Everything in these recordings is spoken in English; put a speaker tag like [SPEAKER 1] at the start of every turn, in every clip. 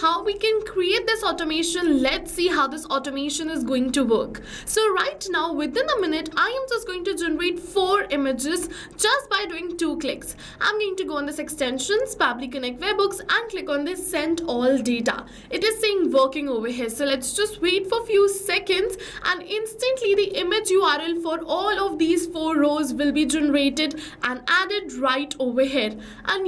[SPEAKER 1] how we can create this automation. Let's see how this automation is going to work. So right now, within a minute, I am just going to generate 4 images just by doing 2 clicks. I'm going to go on this extensions, Pabbly Connect Webhooks, and click on this send all data. It is saying working over here. So let's just wait for a few seconds, and instantly the image URL for all of these 4 rows will be generated and added right over here. And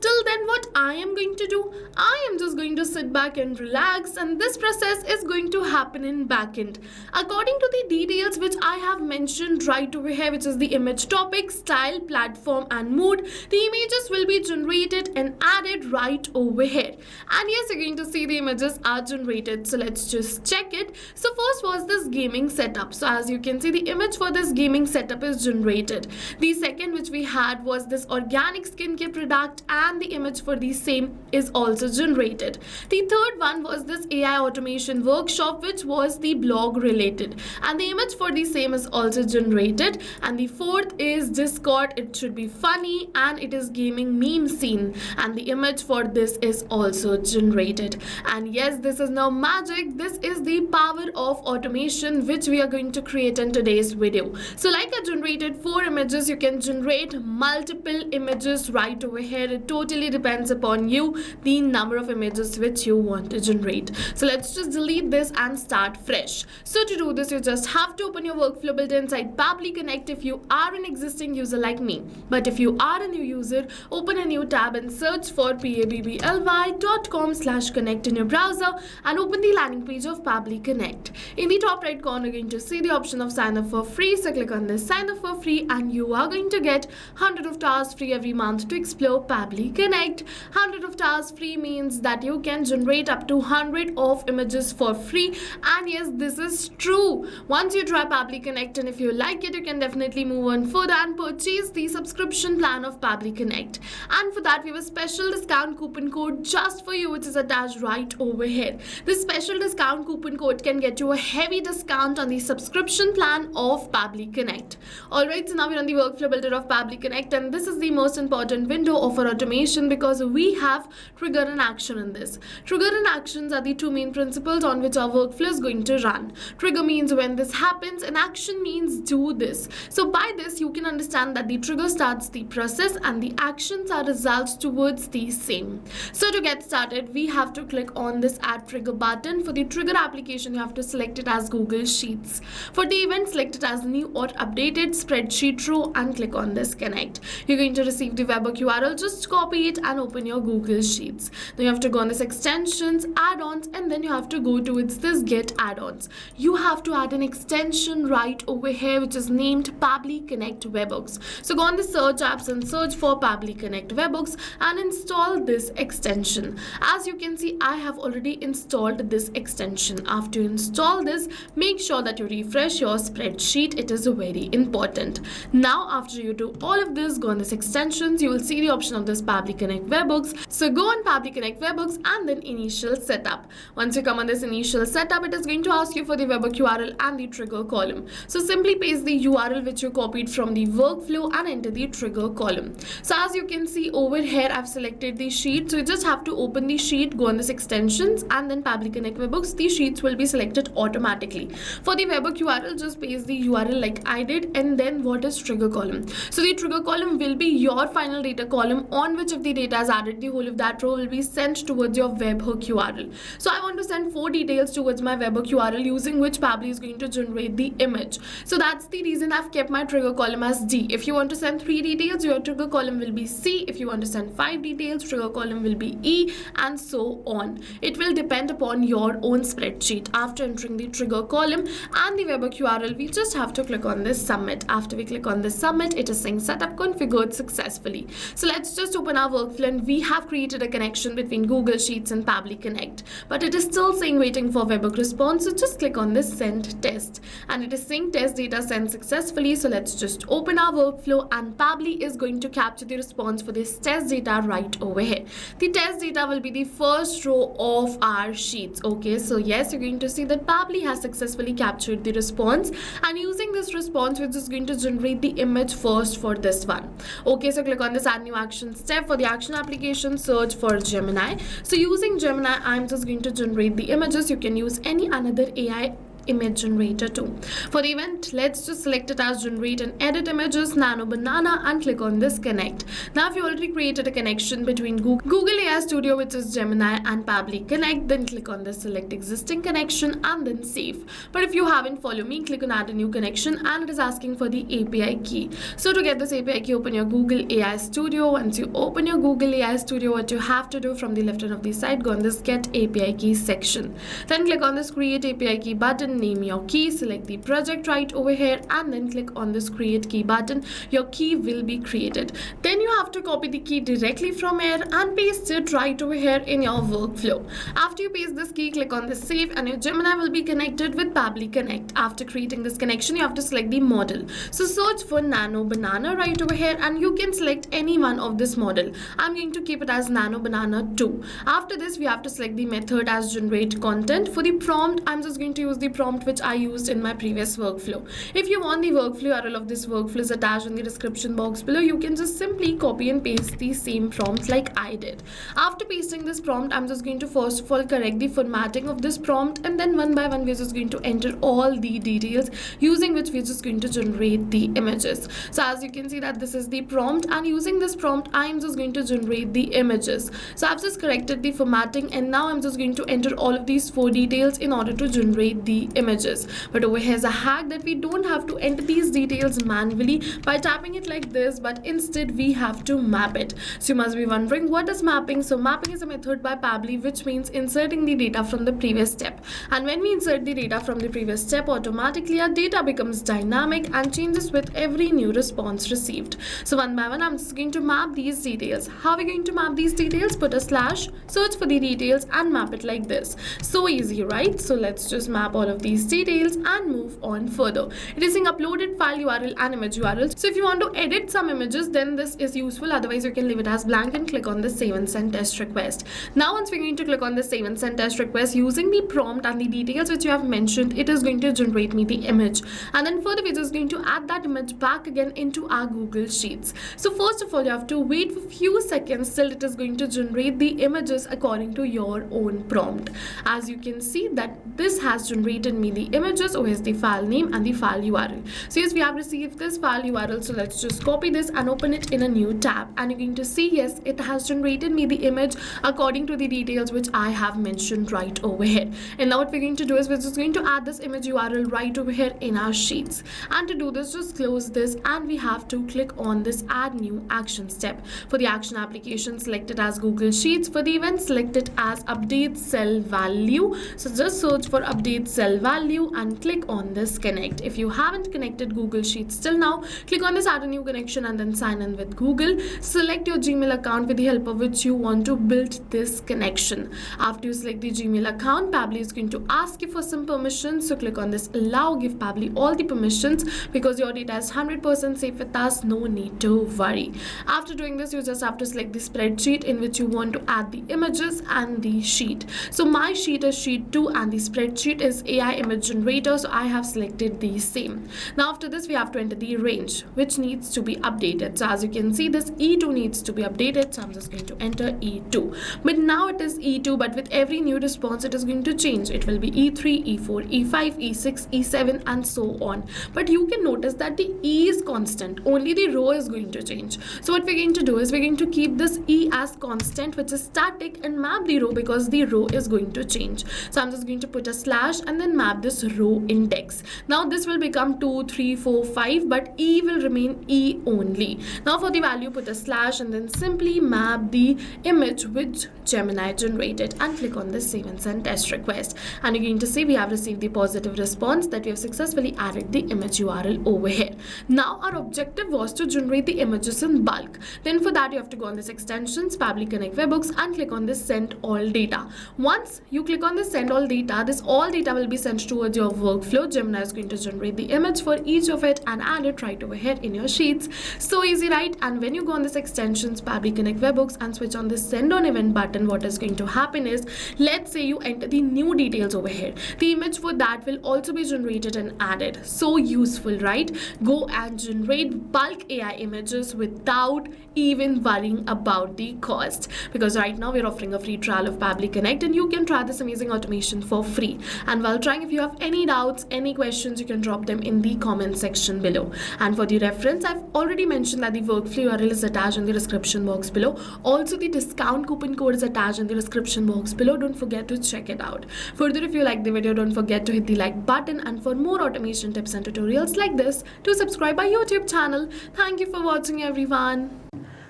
[SPEAKER 1] till then what I am going to do, I am just going to sit back and relax, and this process is going to happen in backend. According to the details which I have mentioned right over here, which is the image topic, style, platform and mood, the images will be generated and added right over here. And yes, you're going to see the images are generated. So let's just check it. So first was this gaming setup. So as you can see, the image for this gaming setup is generated. The second which we had was this organic skincare product, and the image for the same is also generated. The third one was this AI automation workshop, which was the blog related, and the image for the same is also generated. And the fourth is Discord, it should be funny, and it is gaming meme scene, and the image for this is also generated. And yes, this is now magic. This is the power of automation which we are going to create in today's video. So like I generated 4 images, you can generate multiple images right over here. It totally depends upon you, the number of images which you want to generate. So let's just delete this and start fresh. So to do this, you just have to open your workflow built inside Pabbly Connect if you are an existing user like me. But if you are a new user, open a new tab and search for pabbly.com/connect in your browser and open the landing page of Pabbly Connect. In the top right corner, you're going to see the option of sign up for free. So click on this sign up for free, and you are going to get 100 of tasks free every month to explore Pabbly Connect. 100 of tasks free means that you can generate up to 100 of images for free. And yes, this is true. Once you try Pabbly Connect, and if you like it, you can definitely move on further and purchase the subscription plan of Pabbly Connect. And for that, we have a special discount coupon code just for you, which is attached right over here. This special discount coupon code can get you a heavy discount on the subscription plan of Pabbly Connect. Alright, so now we're on the workflow builder of Pabbly Connect, and this is the most important window of our automation because we have trigger and action in this. Trigger and actions are the 2 main principles on which our workflow is going to run. Trigger means when this happens, and action means do this. So by this, you can understand that the trigger starts the process and the actions are results towards the same. So to get started, we have to click on this add trigger button. For the trigger application, you have to select it as Google Sheets. For the event, select it as new or updated spreadsheet row and click on this connect. You're going to receive the webhook URL. Just copy it and open your Google Sheets. Then you have to go on this extensions, add-ons, and then you have to go to this get add-ons. You have to add an extension right over here which is named Pabbly Connect Webhooks. So go on the search apps and search for Pabbly Connect Webhooks and install this extension. As you can see, I have already installed this extension. After you install this, make sure that you refresh your spreadsheet. It is very important. Now after you do all of this, go on this extensions, you will see the option of this Pabbly Connect Webhooks. So go on Pabbly Connect Webhooks and then initial setup. Once you come on this initial setup, it is going to ask you for the webhook URL and the trigger column. So simply paste the URL which you copied from the workflow and enter the trigger column. So as you can see over here, I've selected the sheet. So you just have to open the sheet, go on this extensions and then Pabbly Connect Webhooks. The sheets will be selected automatically. For the webhook URL, just paste the URL like I did, and then what is trigger column. So the trigger column will be your final data column on which if the data is added, the whole of that row will be sent towards your webhook URL. So I want to send 4 details towards my webhook URL using which Pabbly is going to generate the image. So that's the reason I've kept my trigger column as D. If you want to send 3 details, your trigger column will be C. If you want to send 5 details, trigger column will be E, and so on. It will depend upon your own spreadsheet. After entering the trigger column and the webhook URL, we just have to click on this submit. After we click on this submit, it is saying setup configured successfully. So let's just open our workflow, and we have created a connection between Google Sheets and Pabbly Connect, but it is still saying waiting for webhook response. So just click on this send test, and it is saying test data sent successfully. So let's just open our workflow, and Pabbly is going to capture the response for this test data right over here. The test data will be the first row of our sheets. Okay, so yes, you're going to see that Pabbly has successfully captured the response, and using this response, we're just going to generate the image first for this one. Okay, so click on this add new action step. For the action application, search for Gemini. So using Gemini, I'm just going to generate the images. You can use any another AI image generator too. For the event, let's just select it as generate and edit images, Nano Banana, and click on this connect. Now if you already created a connection between Google AI Studio, which is Gemini, and Pabbly Connect, then click on this select existing connection and then save. But if you haven't, follow me, click on add a new connection, and it is asking for the API key. So to get this API key, open your Google AI Studio. Once you open your Google AI Studio, what you have to do from the left hand of the side, go on this get API key section. Then click on this create API key button, name your key, select the project right over here, and then click on this create key button. Your key will be created. Then you have to copy the key directly from here and paste it right over here in your workflow. After you paste this key, click on the save, and your Gemini will be connected with Pabbly Connect. After creating this connection, you have to select the model. So search for Nano Banana right over here, and you can select any one of this model. I'm going to keep it as Nano Banana 2. After this, we have to select the method as generate content. For the prompt, I'm just going to use the prompt which I used in my previous workflow. If you want the workflow URL of this workflow is attached in the description box below, you can just simply copy and paste the same prompt like I did. After pasting this prompt, I'm just going to first of all correct the formatting of this prompt, and then one by one we're just going to enter all the details using which we're just going to generate the images. So as you can see that this is the prompt, and using this prompt I'm just going to generate the images. So I've just corrected the formatting, and now I'm just going to enter all of these 4 details in order to generate the images. But over here is a hack that we don't have to enter these details manually by tapping it like this, but instead we have to map it. So you must be wondering, what is mapping? So mapping is a method by Pabbly which means inserting the data from the previous step, and when we insert the data from the previous step, automatically our data becomes dynamic and changes with every new response received. So one by one I'm just going to map these details. How are we going to map these details? Put a slash, search for the details, and map it like this. So easy, right? So let's just map all of these details and move on further. It is saying uploaded file URL and image URL. So if you want to edit some images, then this is useful. Otherwise you can leave it as blank and click on the save and send test request. Now once we're going to click on the save and send test request, using the prompt and the details which you have mentioned, it is going to generate me the image, and then further we're just going to add that image back again into our Google Sheets. So first of all, you have to wait for a few seconds till it is going to generate the images according to your own prompt. As you can see that this has generated me the images. Or is the file name and the file URL. So yes, we have received this file URL. So let's just copy this and open it in a new tab, and you're going to see yes, it has generated me the image according to the details which I have mentioned right over here. And now what we're going to do is we're just going to add this image URL right over here in our sheets. And to do this, just close this, and we have to click on this add new action step. For the action application, select it as Google Sheets. For the event, select it as update cell value. So just search for update cell value and click on this connect. If you haven't connected Google Sheets till now, click on this add a new connection and then sign in with Google. Select your Gmail account with the help of which you want to build this connection. After you select the Gmail account, Pabbly is going to ask you for some permissions. So click on this allow, give Pabbly all the permissions because your data is 100% safe with us, no need to worry. After doing this, you just have to select the spreadsheet in which you want to add the images and the sheet. So my sheet is sheet 2 and the spreadsheet is AI image generator, so I have selected the same. Now after this, we have to enter the range which needs to be updated. So as you can see, this E2 needs to be updated, so I'm just going to enter E2. But now it is E2, but with every new response it is going to change. It will be E3, E4, E5, E6, E7 and so on. But you can notice that the E is constant, only the row is going to change. So what we're going to do is we're going to keep this E as constant, which is static, and map the row because the row is going to change. So I'm just going to put a slash and then map this row index. Now this will become 2, 3, 4, 5, but E will remain E only. Now for the value, put a slash and then simply map the image which Gemini generated and click on the save and send test request. And you're going to see we have received the positive response that we have successfully added the image URL over here. Now our objective was to generate the images in bulk. Then for that you have to go on this extensions, Pabbly Connect Webhooks, and click on this send all data. Once you click on this send all data, this all data will be sent towards your workflow. Gemini is going to generate the image for each of it and add it right over here in your sheets. So easy, right? And when you go on this extensions Pabbly Connect webhooks and switch on the send on event button, what is going to happen is, let's say you enter the new details over here, the image for that will also be generated and added. So useful, right? Go and generate bulk AI images without even worrying about the cost, because right now we're offering a free trial of Pabbly Connect and you can try this amazing automation for free. And while trying, if you have any doubts, any questions, you can drop them in the comment section below. And for the reference, I've already mentioned that the workflow URL is attached in the description box below. Also, the discount coupon code is attached in the description box below. Don't forget to check it out. Further, if you like the video, don't forget to hit the like button, and for more automation tips and tutorials like this, to subscribe our YouTube channel. Thank you for watching, everyone.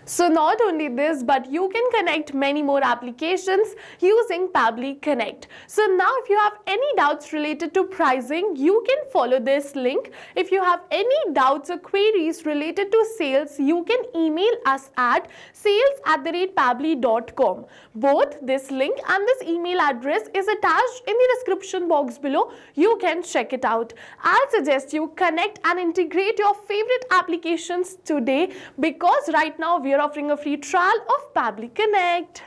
[SPEAKER 2] So not only this, but you can connect many more applications using Pabbly Connect. So now if you have any doubts related to pricing, you can follow this link. If you have any doubts or queries related to sales, you can email us at sales@pabbly.com. Both this link and this email address is attached in the description box below. You can check it out. I suggest you connect and integrate your favorite applications today, because right now we are offering a free trial of Pabbly Connect.